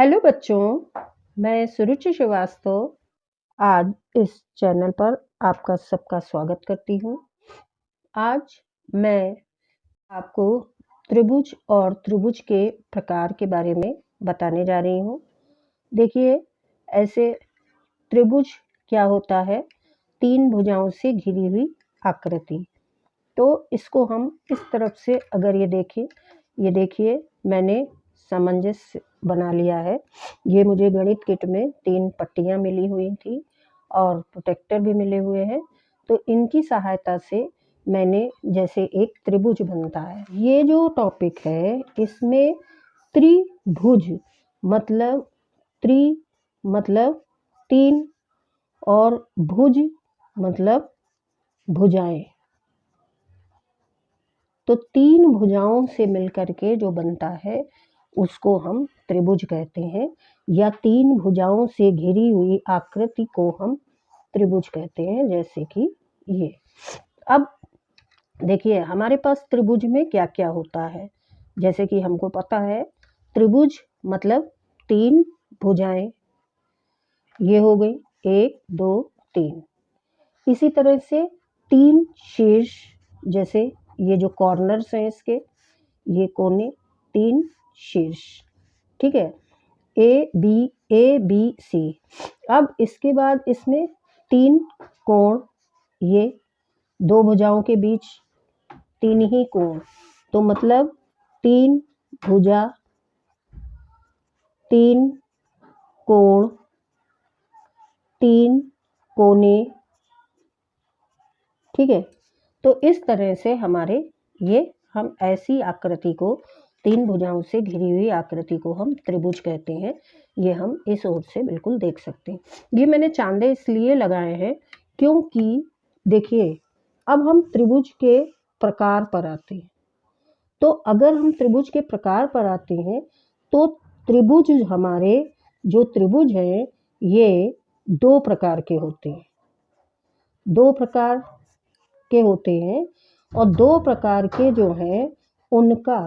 Hello बच्चों, मैं सुरुचि श्रीवास्तव आज इस चैनल पर आपका सबका स्वागत करती हूँ। आज मैं आपको त्रिभुज और त्रिभुज के प्रकार के बारे में बताने जा रही हूँ। देखिए, ऐसे त्रिभुज क्या होता है? 3 भुजाओं से घिरी हुई आकृति। तो इसको हम इस तरफ से अगर ये देखिए मैंने सामंजस्य बना लिया है। ये मुझे गणित किट में 3 पट्टियाँ मिली हुई थी और प्रोटेक्टर भी मिले हुए हैं। तो इनकी सहायता से मैंने जैसे एक त्रिभुज बनता है। ये जो टॉपिक है इसमें त्रिभुज मतलब मतलब 3 और भुज मतलब भुजाएं। तो 3 भुजाओं से मिलकर के जो बनता है उसको हम त्रिभुज कहते हैं, या 3 भुजाओं से घिरी हुई आकृति को हम त्रिभुज कहते हैं, जैसे कि ये। अब देखिए हमारे पास त्रिभुज में क्या क्या होता है। जैसे कि हमको पता है त्रिभुज मतलब 3 भुजाएं, ये हो गई 1 2 3। इसी तरह से 3 शीर्ष, जैसे ये जो कॉर्नर्स हैं इसके, ये कोने 3 शीर्ष, ठीक है, ए बी सी। अब इसके बाद इसमें 3 कोण, ये 2 भुजाओं के बीच 3 ही कोण, तो मतलब 3 भुजा 3 कोण 3 कोने, ठीक है। तो इस तरह से हमारे हम ऐसी आकृति को 3 भुजाओं से घिरी हुई आकृति को हम त्रिभुज कहते हैं। ये हम इस ओर से बिल्कुल देख सकते हैं। ये मैंने चांदे इसलिए लगाए हैं क्योंकि देखिए अब हम त्रिभुज के प्रकार पर आते हैं। तो अगर हम त्रिभुज के प्रकार पर आते हैं तो त्रिभुज, हमारे जो त्रिभुज हैं ये 2 प्रकार के होते हैं। 2 प्रकार के होते हैं और 2 प्रकार के जो हैं उनका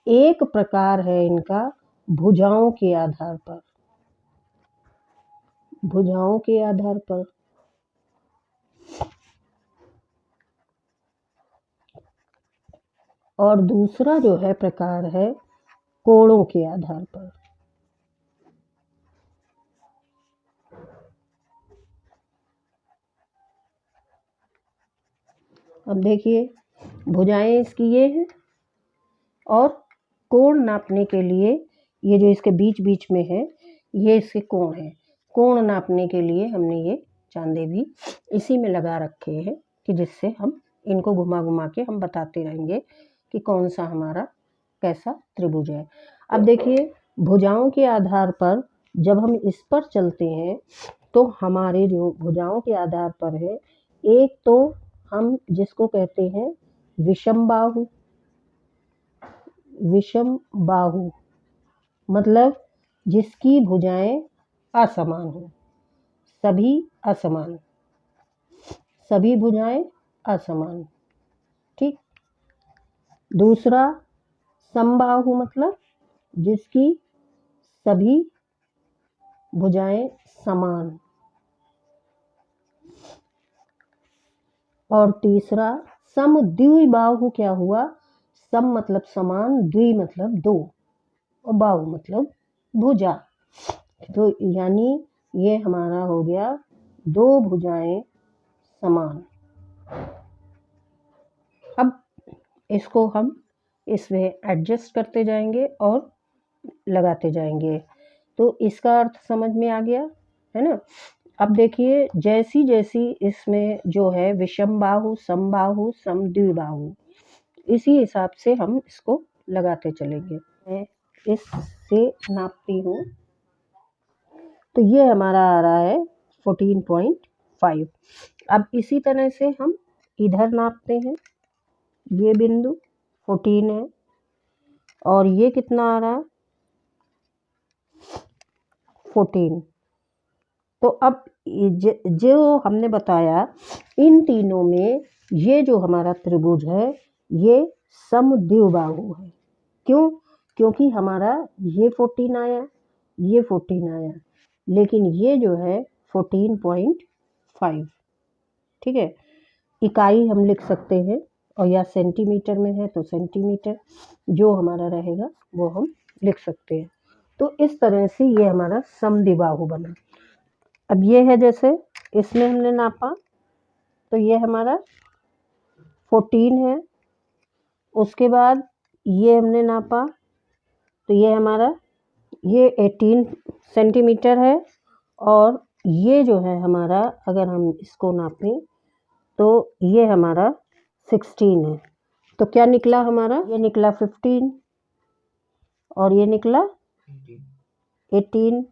एक प्रकार है इनका भुजाओं के आधार पर, भुजाओं के आधार पर। और दूसरा जो है प्रकार है कोणों के आधार पर। अब देखिए भुजाएं इसकी ये हैं और कोण नापने के लिए ये जो इसके बीच बीच में है ये इसके कोण है। कोण नापने के लिए हमने ये चांदे भी इसी में लगा रखे हैं कि जिससे हम इनको घुमा घुमा के हम बताते रहेंगे कि कौन सा हमारा कैसा त्रिभुज है। अब देखिए भुजाओं के आधार पर जब हम इस पर चलते हैं तो हमारे जो भुजाओं के आधार पर है, एक तो हम जिसको कहते हैं विषम बाहु। विषम बाहु मतलब जिसकी भुजाएं असमान हो, सभी असमान, सभी भुजाएं असमान, ठीक। दूसरा समबाहु मतलब जिसकी सभी भुजाएं समान। और तीसरा समद्विबाहु क्या हुआ? सम मतलब समान, द्वि मतलब 2 और बाहु मतलब भुजा। तो यानी ये हमारा हो गया 2 भुजाएं समान। अब इसको हम इसमें एडजस्ट करते जाएंगे और लगाते जाएंगे, तो इसका अर्थ समझ में आ गया है ना। अब देखिए जैसी जैसी इसमें जो है विषम बाहु, समबाहु, समद्विबाहु, इसी हिसाब से हम इसको लगाते चलेंगे। मैं इससे नापती हूँ तो ये हमारा आ रहा है 14.5। अब इसी तरह से हम इधर नापते हैं, ये बिंदु 14 है और ये कितना आ रहा है 14। तो अब जो हमने बताया इन तीनों में ये जो हमारा त्रिभुज है ये समद्विबाहु है। क्यों? क्योंकि हमारा ये 14 आया ये 14 आया, लेकिन ये जो है 14.5। ठीक है, इकाई हम लिख सकते हैं, और या सेंटीमीटर में है तो सेंटीमीटर, जो हमारा रहेगा वो हम लिख सकते हैं। तो इस तरह से ये हमारा समद्विबाहु बना। अब ये है, जैसे इसमें हमने नापा तो ये हमारा 14 है, उसके बाद ये हमने नापा तो ये हमारा ये 18 सेंटीमीटर है, और ये जो है हमारा, अगर हम इसको नापें तो ये हमारा 16 है। तो क्या निकला हमारा? ये निकला 15, और ये निकला 18,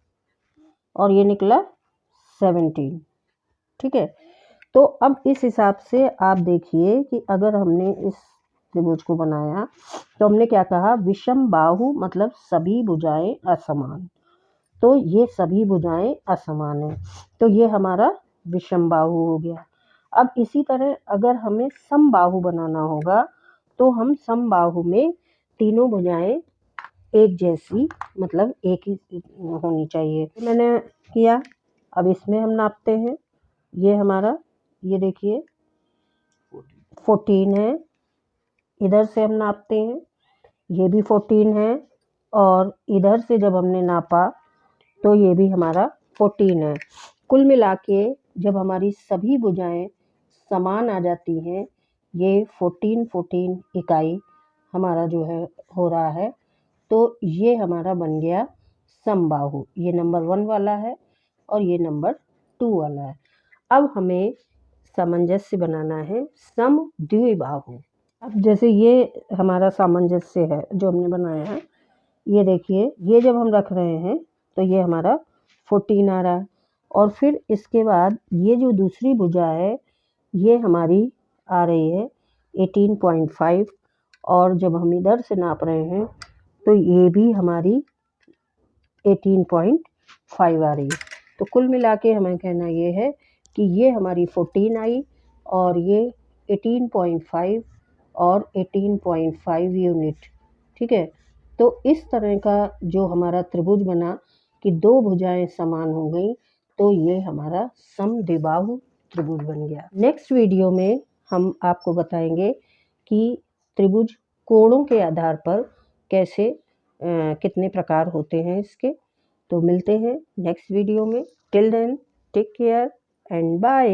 और ये निकला 17। ठीक है, तो अब इस हिसाब से आप देखिए कि अगर हमने इस त्रिभुज को बनाया तो हमने क्या कहा? विषम बाहु मतलब सभी भुजाएं असमान। तो ये सभी भुजाएं असमान है, तो ये हमारा विषम बाहु हो गया। अब इसी तरह अगर हमें समबाहु बनाना होगा तो हम समबाहु में तीनों भुजाएं एक जैसी, मतलब एक ही होनी चाहिए। मैंने किया, अब इसमें हम नापते हैं। ये हमारा, ये देखिए 14 है, इधर से हम नापते हैं, ये भी 14 है, और इधर से जब हमने नापा तो ये भी हमारा 14 है। कुल मिला के जब हमारी सभी भुजाएं समान आ जाती हैं, ये 14 इकाई हमारा जो है हो रहा है, तो ये हमारा बन गया समबाहु। ये नंबर 1 वाला है और ये नंबर 2 वाला है। अब हमें सामंजस्य बनाना है समद्विबाहु। अब जैसे ये हमारा सामंजस्य है जो हमने बनाया है, ये देखिए, ये जब हम रख रहे हैं तो ये हमारा 14 आ रहा है, और फिर इसके बाद ये जो दूसरी भुजा है ये हमारी आ रही है 18.5, और जब हम इधर से नाप रहे हैं तो ये भी हमारी 18.5 आ रही है। तो कुल मिला के हमें कहना ये है कि ये हमारी 14 आई, और ये 18.5 और 18.5 यूनिट। ठीक है, तो इस तरह का जो हमारा त्रिभुज बना कि दो भुजाएं समान हो गई, तो ये हमारा समद्विबाहु त्रिभुज बन गया। नेक्स्ट वीडियो में हम आपको बताएंगे कि त्रिभुज कोणों के आधार पर कैसे कितने प्रकार होते हैं इसके। तो मिलते हैं नेक्स्ट वीडियो में। Till then take care and bye.